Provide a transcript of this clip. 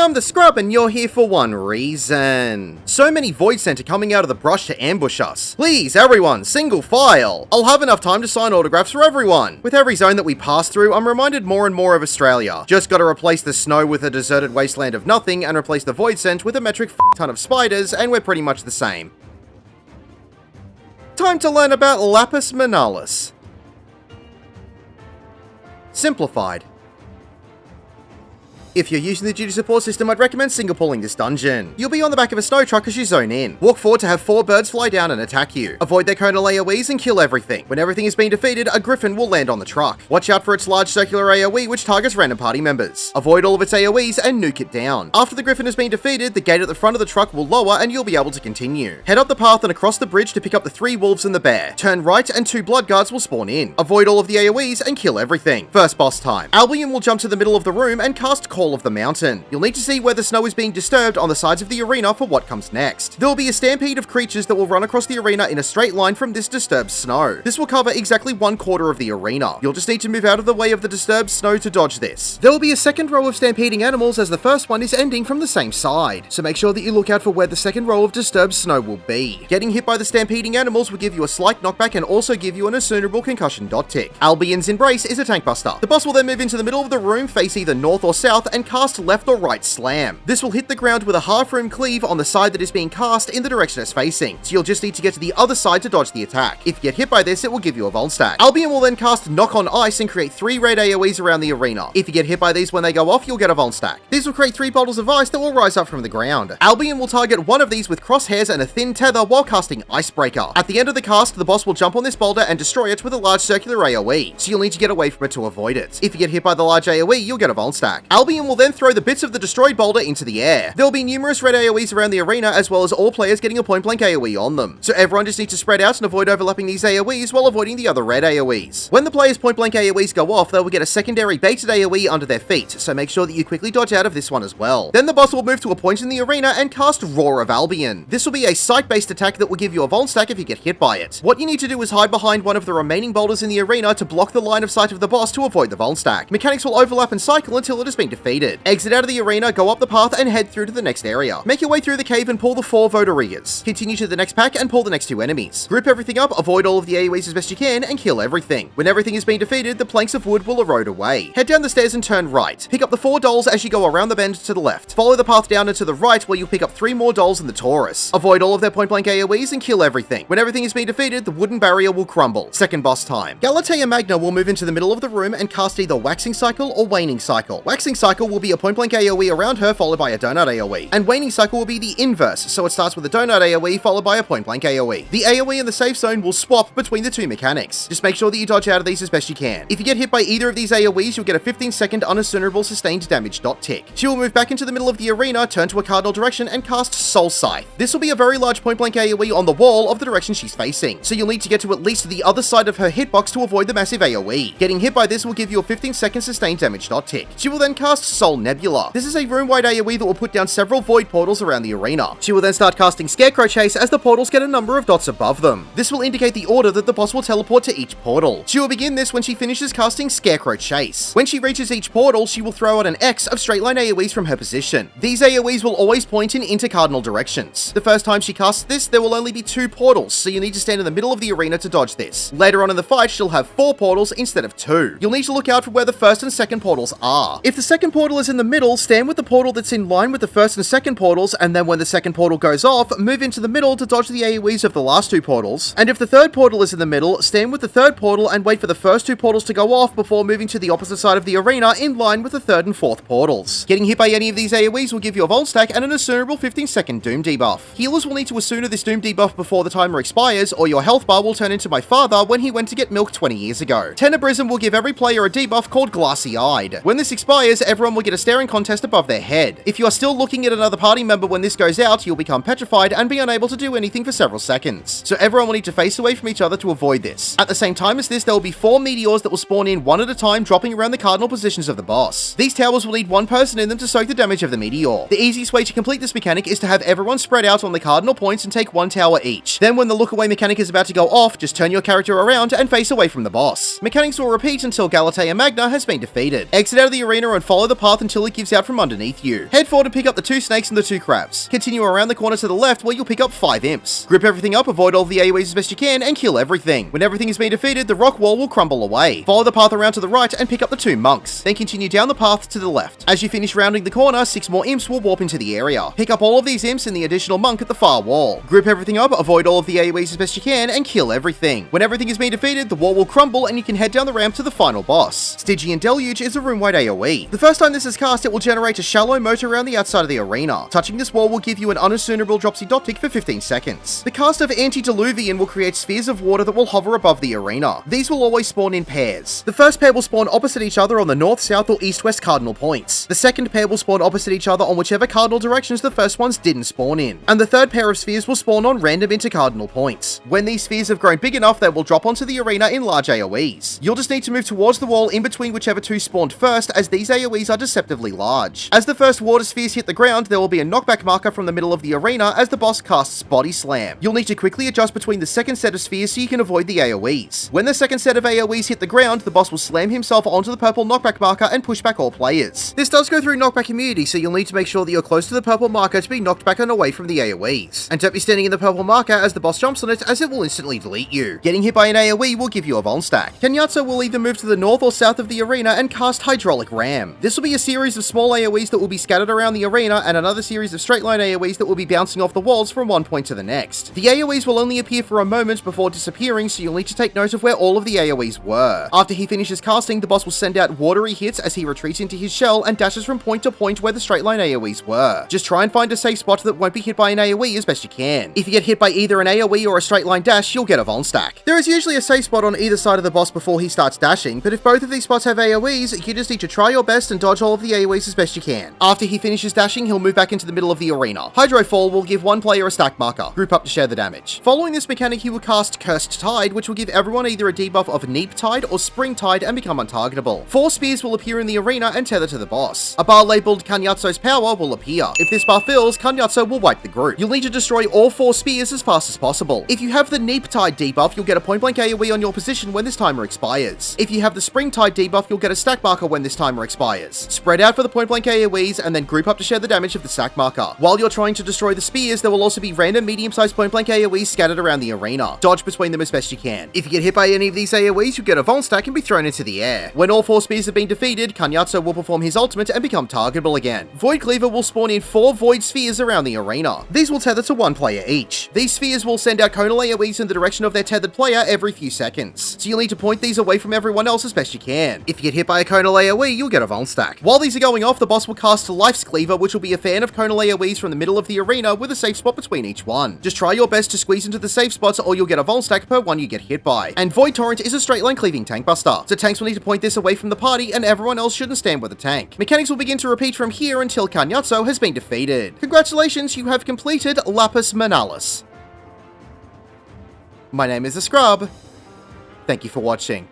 I'm the Scrub and you're here for one reason. So many Void Center coming out of the brush to ambush us. Please, everyone, single file. I'll have enough time to sign autographs for everyone. With every zone that we pass through, I'm reminded more and more of Australia. Just gotta replace the snow with a deserted wasteland of nothing and replace the Void Cent with a metric ton of spiders, and we're pretty much the same. Time to learn about Lapis Manalis. Simplified. If you're using the duty support system, I'd recommend single pulling this dungeon. You'll be on the back of a snow truck as you zone in. Walk forward to have 4 birds fly down and attack you. Avoid their conal AoEs and kill everything. When everything is being defeated, a griffin will land on the truck. Watch out for its large circular AoE which targets random party members. Avoid all of its AoEs and nuke it down. After the griffin has been defeated, the gate at the front of the truck will lower and you'll be able to continue. Head up the path and across the bridge to pick up the 3 wolves and the bear. Turn right and 2 blood guards will spawn in. Avoid all of the AoEs and kill everything. First boss time. Albion will jump to the middle of the room and cast Call of the Mountain. You'll need to see where the snow is being disturbed on the sides of the arena for what comes next. There will be a stampede of creatures that will run across the arena in a straight line from this disturbed snow. This will cover exactly 1/4 of the arena. You'll just need to move out of the way of the disturbed snow to dodge this. There will be a second row of stampeding animals as the first one is ending from the same side, so make sure that you look out for where the second row of disturbed snow will be. Getting hit by the stampeding animals will give you a slight knockback and also give you an discernible concussion dot tick. Albion's Embrace is a tank buster. The boss will then move into the middle of the room, face either north or south, and cast left or right slam. This will hit the ground with a half room cleave on the side that is being cast in the direction it's facing, so you'll just need to get to the other side to dodge the attack. If you get hit by this, it will give you a Vol stack. Albion will then cast Knock on Ice and create 3 red AoEs around the arena. If you get hit by these when they go off, you'll get a Vol stack. These will create 3 bottles of ice that will rise up from the ground. Albion will target one of these with crosshairs and a thin tether while casting Icebreaker. At the end of the cast, the boss will jump on this boulder and destroy it with a large circular AoE, so you'll need to get away from it to avoid it. If you get hit by the large AoE, you'll get a Vol stack. Albion will then throw the bits of the destroyed boulder into the air. There will be numerous red AoEs around the arena as well as all players getting a point blank AoE on them, so everyone just needs to spread out and avoid overlapping these AoEs while avoiding the other red AoEs. When the players point blank AoEs go off, they will get a secondary baited AoE under their feet, so make sure that you quickly dodge out of this one as well. Then the boss will move to a point in the arena and cast Roar of Albion. This will be a sight-based attack that will give you a Vol stack if you get hit by it. What you need to do is hide behind one of the remaining boulders in the arena to block the line of sight of the boss to avoid the Vol stack. Mechanics will overlap and cycle until it has been defeated. Exit out of the arena, go up the path and head through to the next area. Make your way through the cave and pull the 4 Vodarigas. Continue to the next pack and pull the next 2 enemies. Group everything up, avoid all of the AoEs as best you can, and kill everything. When everything has been defeated, the planks of wood will erode away. Head down the stairs and turn right. Pick up the 4 dolls as you go around the bend to the left. Follow the path down and to the right where you'll pick up 3 more dolls in the Taurus. Avoid all of their point blank AoEs and kill everything. When everything has been defeated, the wooden barrier will crumble. Second boss time. Galatea Magna will move into the middle of the room and cast either Waxing Cycle or Waning Cycle. Waxing Cycle will be a point blank AoE around her followed by a donut AoE, and Waning Cycle will be the inverse, so it starts with a donut AoE followed by a point blank AoE. The AoE in the safe zone will swap between the 2 mechanics. Just make sure that you dodge out of these as best you can. If you get hit by either of these AoEs, you'll get a 15-second undiscernible sustained damage dot tick. She will move back into the middle of the arena, turn to a cardinal direction, and cast Soul Scythe. This will be a very large point blank AoE on the wall of the direction she's facing, so you'll need to get to at least the other side of her hitbox to avoid the massive AoE. Getting hit by this will give you a 15-second sustained damage dot tick. She will then cast Soul Nebula. This is a room-wide AoE that will put down several void portals around the arena. She will then start casting Scarecrow Chase as the portals get a number of dots above them. This will indicate the order that the boss will teleport to each portal. She will begin this when she finishes casting Scarecrow Chase. When she reaches each portal, she will throw out an X of straight line AoEs from her position. These AoEs will always point in intercardinal directions. The first time she casts this, there will only be 2 portals, so you need to stand in the middle of the arena to dodge this. Later on in the fight, she'll have 4 portals instead of 2. You'll need to look out for where the first and second portals are. If the second portal is in the middle, stand with the portal that's in line with the first and second portals, and then when the second portal goes off, move into the middle to dodge the AoEs of the last 2 portals. And if the third portal is in the middle, stand with the third portal and wait for the first 2 portals to go off before moving to the opposite side of the arena in line with the third and fourth portals. Getting hit by any of these AoEs will give you a Vol stack and an discernible 15-second Doom debuff. Healers will need to Asuna this Doom debuff before the timer expires, or your health bar will turn into my father when he went to get milk 20 years ago. Tenebrism will give every player a debuff called Glassy Eyed. When this expires, everyone will get a staring contest above their head. If you are still looking at another party member when this goes out, you'll become petrified and be unable to do anything for several seconds. So everyone will need to face away from each other to avoid this. At the same time as this, there will be 4 meteors that will spawn in one at a time, dropping around the cardinal positions of the boss. These towers will need 1 person in them to soak the damage of the meteor. The easiest way to complete this mechanic is to have everyone spread out on the cardinal points and take 1 tower each. Then when the look away mechanic is about to go off, just turn your character around and face away from the boss. Mechanics will repeat until Galatea Magna has been defeated. Exit out of the arena and follow the the path until it gives out from underneath you. Head forward to pick up the 2 snakes and the 2 crabs. Continue around the corner to the left where you'll pick up 5 imps. Grip everything up, avoid all the AoEs as best you can, and kill everything. When everything has been defeated, the rock wall will crumble away. Follow the path around to the right and pick up the 2 monks. Then continue down the path to the left. As you finish rounding the corner, 6 more imps will warp into the area. Pick up all of these imps and the additional monk at the far wall. Grip everything up, avoid all of the AoEs as best you can, and kill everything. When everything has been defeated, the wall will crumble and you can head down the ramp to the final boss. Stygian Deluge is a room-wide AoE. The first time this is cast, it will generate a shallow moat around the outside of the arena. Touching this wall will give you an unassumable dropsy dot tick for 15 seconds. The cast of Antediluvian will create spheres of water that will hover above the arena. These will always spawn in pairs. The first pair will spawn opposite each other on the north, south, or east-west cardinal points. The second pair will spawn opposite each other on whichever cardinal directions the first ones didn't spawn in. And the third pair of spheres will spawn on random intercardinal points. When these spheres have grown big enough, they will drop onto the arena in large AoEs. You'll just need to move towards the wall in between whichever 2 spawned first, as these AoEs are deceptively large. As the first water spheres hit the ground, there will be a knockback marker from the middle of the arena as the boss casts Body Slam. You'll need to quickly adjust between the second set of spheres so you can avoid the AoEs. When the second set of AoEs hit the ground, the boss will slam himself onto the purple knockback marker and push back all players. This does go through knockback immunity, so you'll need to make sure that you're close to the purple marker to be knocked back and away from the AoEs. And don't be standing in the purple marker as the boss jumps on it, as it will instantly delete you. Getting hit by an AoE will give you a Vuln stack. Kanyatso will either move to the north or south of the arena and cast Hydraulic Ram. This will be a series of small AoEs that will be scattered around the arena and another series of straight line AoEs that will be bouncing off the walls from one point to the next. The AoEs will only appear for a moment before disappearing, so you'll need to take note of where all of the AoEs were. After he finishes casting, the boss will send out watery hits as he retreats into his shell and dashes from point to point where the straight line AoEs were. Just try and find a safe spot that won't be hit by an AoE as best you can. If you get hit by either an AoE or a straight line dash, you'll get a Vuln stack. There is usually a safe spot on either side of the boss before he starts dashing, but if both of these spots have AoEs, you just need to try your best and dodge all of the AoEs as best you can. After he finishes dashing, he'll move back into the middle of the arena. Hydrofall will give one player a stack marker. Group up to share the damage. Following this mechanic, he will cast Cursed Tide, which will give everyone either a debuff of Neep Tide or Spring Tide and become untargetable. 4 spears will appear in the arena and tether to the boss. A bar labeled Kanyatso's Power will appear. If this bar fills, Kanyatso will wipe the group. You'll need to destroy all 4 spears as fast as possible. If you have the Neep Tide debuff, you'll get a point-blank AoE on your position when this timer expires. If you have the Spring Tide debuff, you'll get a stack marker when this timer expires. Spread out for the point-blank AoEs and then group up to share the damage of the stack marker. While you're trying to destroy the spears, there will also be random medium-sized point-blank AoEs scattered around the arena. Dodge between them as best you can. If you get hit by any of these AoEs, you get a Vuln stack and be thrown into the air. When all 4 spears have been defeated, Kanyatso will perform his ultimate and become targetable again. Void Cleaver will spawn in 4 void spheres around the arena. These will tether to 1 player each. These spheres will send out conal AoEs in the direction of their tethered player every few seconds, so you'll need to point these away from everyone else as best you can. If you get hit by a conal AoE, you'll get a Vuln stack. While these are going off, the boss will cast Life's Cleaver, which will be a fan of conal AoEs from the middle of the arena with a safe spot between each one. Just try your best to squeeze into the safe spots or you'll get a Vuln stack per one you get hit by. And Void Torrent is a straight line cleaving tank buster, so tanks will need to point this away from the party and everyone else shouldn't stand with the tank. Mechanics will begin to repeat from here until Kanyatso has been defeated. Congratulations, you have completed Lapis Manalis. My name is a Scrub. Thank you for watching.